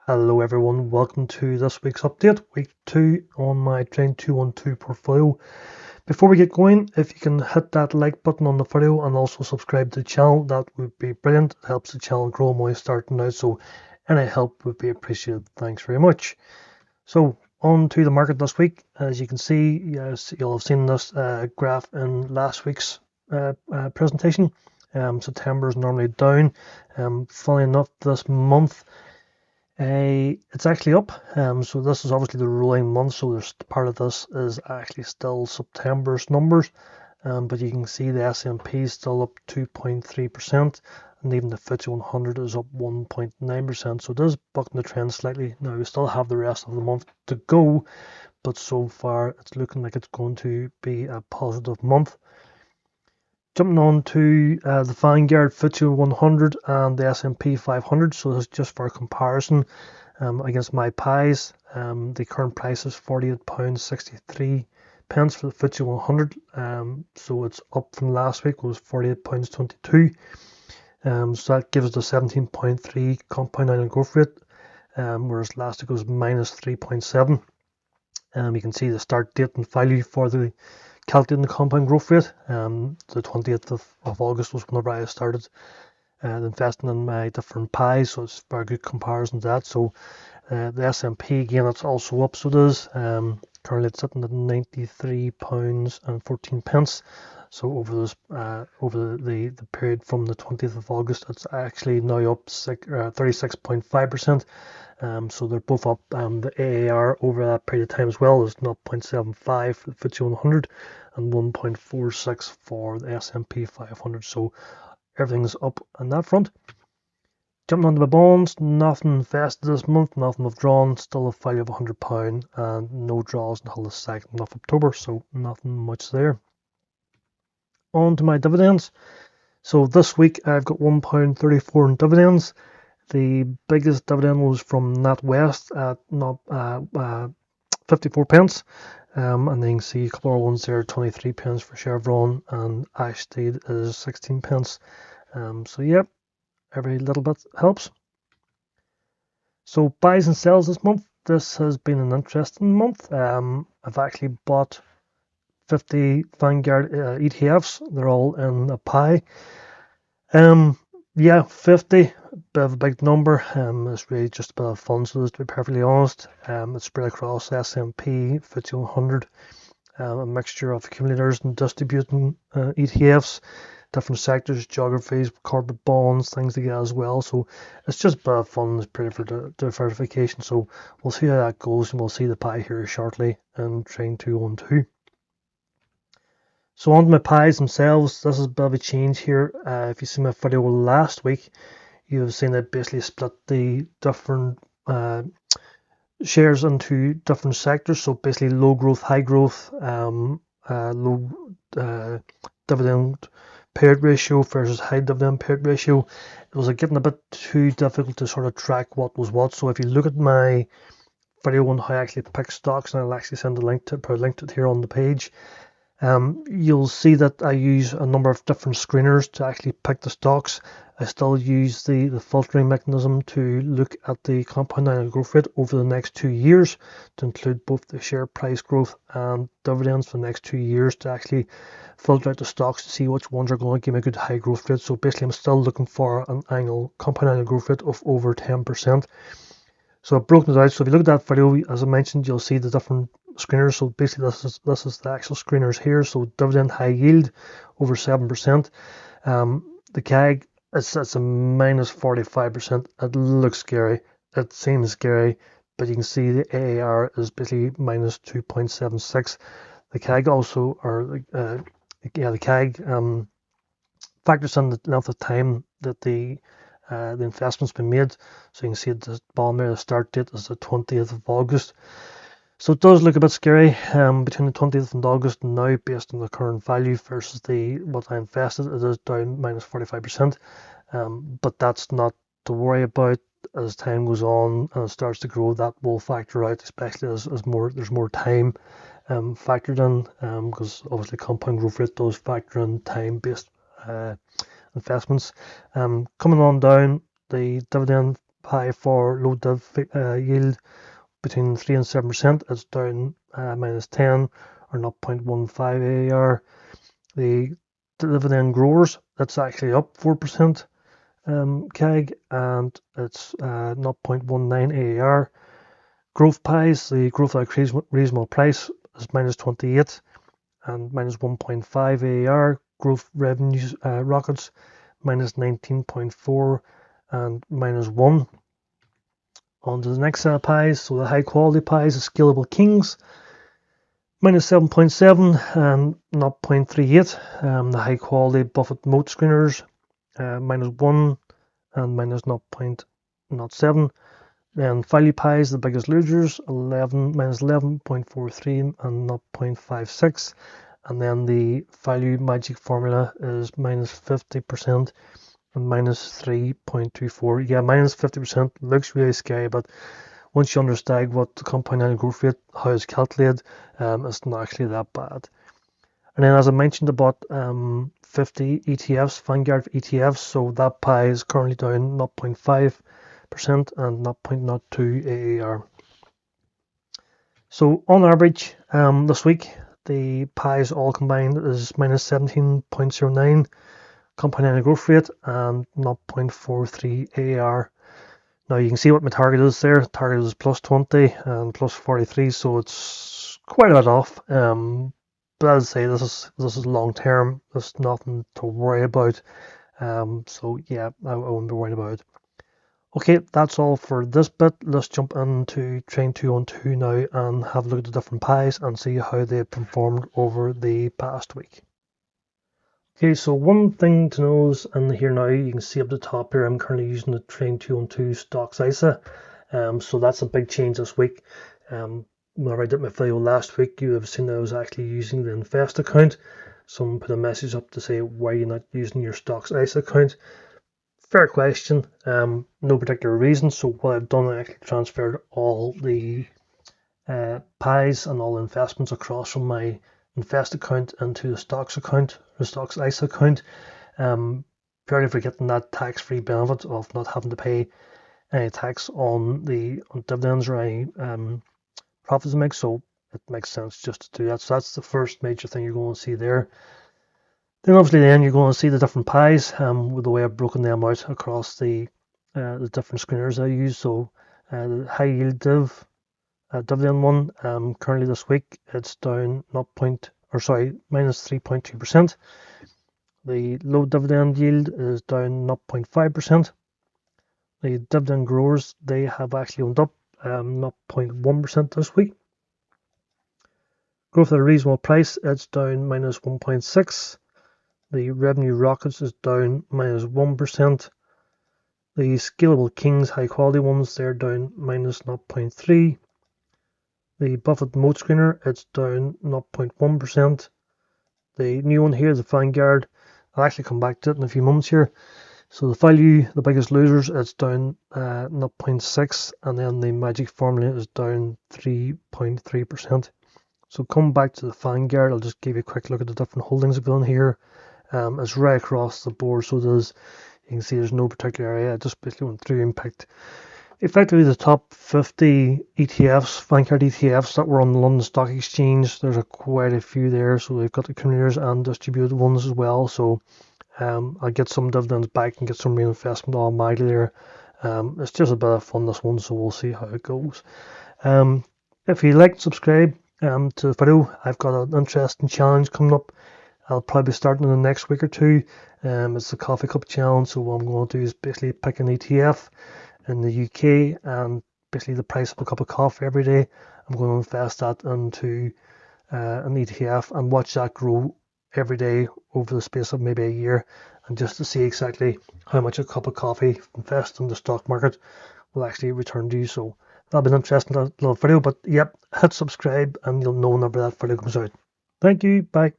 Hello everyone, welcome to this week's update, week 2 on my Trading212 portfolio. Before we get going, if you can hit that like button on the video and also subscribe to the channel, that would be brilliant. It helps the channel grow when we're starting out, so any help would be appreciated. Thanks very much. So on to the market this week. As you can see, yes, you'll have seen this graph in last week's presentation. September is normally down. Funny enough, this month it's actually up. So this is obviously the rolling month, so there's part of this is actually still September's numbers. But you can see the S&P is still up 2.3%, and even the FTSE 100 is up 1.9%. So it is bucking the trend slightly. Now we still have the rest of the month to go, but so far it's looking like it's going to be a positive month. Jumping on to the Vanguard FTSE 100 and the S&P 500. So this is just for comparison against my pies. The current price is £48.63 for the FTSE 100. So it's up from last week, it was £48.22. So that gives us a 17.3 compound annual growth rate, whereas last week was minus 3.7. You can see the start date and value for the calculating the compound growth rate. The 20th of August was whenever I started investing in my different pies, so it's a very good comparison to that. So the S&P again, it's also up, so it is. Currently it's sitting at £93.14. So over this over the period from the 20th of August, it's actually now up 36.5%. So they're both up. The AAR over that period of time as well is 0.75 for the FTSE 100 and 1.46 for the S&P 500. So everything's up on that front. Jumping onto the bonds, nothing invested this month, nothing withdrawn, still a value of £100 and no draws until the 2nd of October, so nothing much there. On to my dividends. So this week I've got £1.34 in dividends. The biggest dividend was from NatWest at 54 pence. And then you can see a couple of ones there, 23 pence for Chevron, and Ashstead is 16 pence. So yeah, every little bit helps. So buys and sells this month. This has been an interesting month. I've actually bought 50 Vanguard ETFs. They're all in a pie. Yeah, 50, bit of a big number. It's really just a bit of fun, so to be perfectly honest. It's spread across S&P, FTSE 100, a mixture of accumulators and distributing ETFs, different sectors, geographies, corporate bonds, things like that as well. So it's just a bit of fun. It's pretty for diversification. So we'll see how that goes, and we'll see the pie here shortly in Trading212. So on to my pies themselves. This is a bit of a change here. If you see my video last week, you have seen that basically split the different shares into different sectors. So basically low growth, high growth, low dividend payout ratio versus high dividend payout ratio. It was getting a bit too difficult to sort of track what was what. So if you look at my video on how I actually pick stocks, and I'll actually send a link to it here on the page, you'll see that I use a number of different screeners to actually pick the stocks. I still use the filtering mechanism to look at the compound annual growth rate over the next 2 years, to include both the share price growth and dividends for the next 2 years, to actually filter out the stocks to see which ones are going to give me a good high growth rate. So basically I'm still looking for an compound annual growth rate of over 10%. So I've broken it out. So if you look at that video, as I mentioned, you'll see the different screeners. So basically this is the actual screeners here. So dividend high yield over 7%. The CAG it's a minus 45%. It looks scary. It seems scary, but you can see the AAR is basically minus 2.76. The CAG also, or the CAG factors in the length of time that the investment's been made. So you can see at the bottom there, the start date is the 20th of August. So it does look a bit scary between the 20th of August and now, based on the current value versus what I invested. It is down minus 45%, but that's not to worry about. As time goes on and it starts to grow, that will factor out, especially as there's more time factored in, because obviously compound growth rate does factor in time-based investments. Coming on down, the dividend pie for low div yield between 3 and 7%. It's down minus 10 or 0.15 AAR. The dividend growers, that's actually up 4% CAG, and it's 0.19 AAR. Growth pies, the growth at a reasonable price is minus 28 and minus 1.5 AAR. Growth revenues rockets minus 19.4 and minus 1. On to the next set of pies. So the high quality pies, the scalable kings, minus 7.7 and 0.38. The high quality Buffett moat screeners, minus 1 and minus 0.07. Then value pies, the biggest losers, minus 11.43 and 0.56. And then the value magic formula is minus 50% and minus 3.24. Yeah, minus 50% looks really scary, but once you understand what the compound annual growth rate, how it's calculated, it's not actually that bad. And then, as I mentioned, about 50 ETFs, Vanguard ETFs, so that pie is currently down 0.5% and 0.02 AAR. So on average, this week, the pies all combined is minus 17.09 compound annual growth rate and 0.43 AAR. Now you can see what my target is there. Target is plus 20 and plus 43, so it's quite a bit off. But as I say, this is long term. There's nothing to worry about. So yeah, I won't be worried about it. Okay, that's all for this bit. Let's jump into Trading212 now and have a look at the different pies and see how they performed over the past week. Okay, so one thing to know is, and here now you can see up the top here, I'm currently using the Trading212 Stocks ISA. So that's a big change this week. Whenever I did my video last week, you have seen that I was actually using the Invest account. Someone put a message up to say, why are you not using your Stocks ISA account? Fair question. No particular reason. So what I've done, I actually transferred all the pies and all the investments across from my Invest account into the Stocks account, the Stocks ISA account. Purely for getting that tax-free benefit of not having to pay any tax on dividends or any profits I make. So it makes sense just to do that. So that's the first major thing you're going to see there. Then obviously you're going to see the different pies with the way I've broken them out across the different screeners I use. So the high yield dividend one, currently this week it's down minus 3.2%. The low dividend yield is down 0.5%. The dividend growers, they have actually went up 0.1% this week. Growth at a reasonable price, it's down minus 1.6%. The revenue rockets is down minus 1%. The scalable kings, high quality ones, they're down minus 0.3%. The Buffett moat screener, it's down 0.1%. The new one here, the Vanguard, I'll actually come back to it in a few moments here. So the value, the biggest losers, it's down 0.6%, and then the magic formula is down 3.3%. So come back to the Vanguard, I'll just give you a quick look at the different holdings I've done here. It's right across the board, so you can see there's no particular area. I just basically went through and picked effectively the top 50 ETFs, Vanguard ETFs that were on the London Stock Exchange. There's quite a few there, so they've got the accumulators and distributed ones as well. So I'll get some dividends back and get some reinvestment automatically there. It's just a bit of fun, this one, so we'll see how it goes. If you like, subscribe to the video. I've got an interesting challenge coming up. I'll probably be starting in the next week or two. It's the coffee cup challenge. So what I'm going to do is basically pick an ETF in the UK and basically the price of a cup of coffee every day. I'm going to invest that into an ETF and watch that grow every day over the space of maybe a year, and just to see exactly how much a cup of coffee invested in the stock market will actually return to you. So that'll be an interesting little video. But yep, hit subscribe and you'll know whenever that video comes out. Thank you. Bye.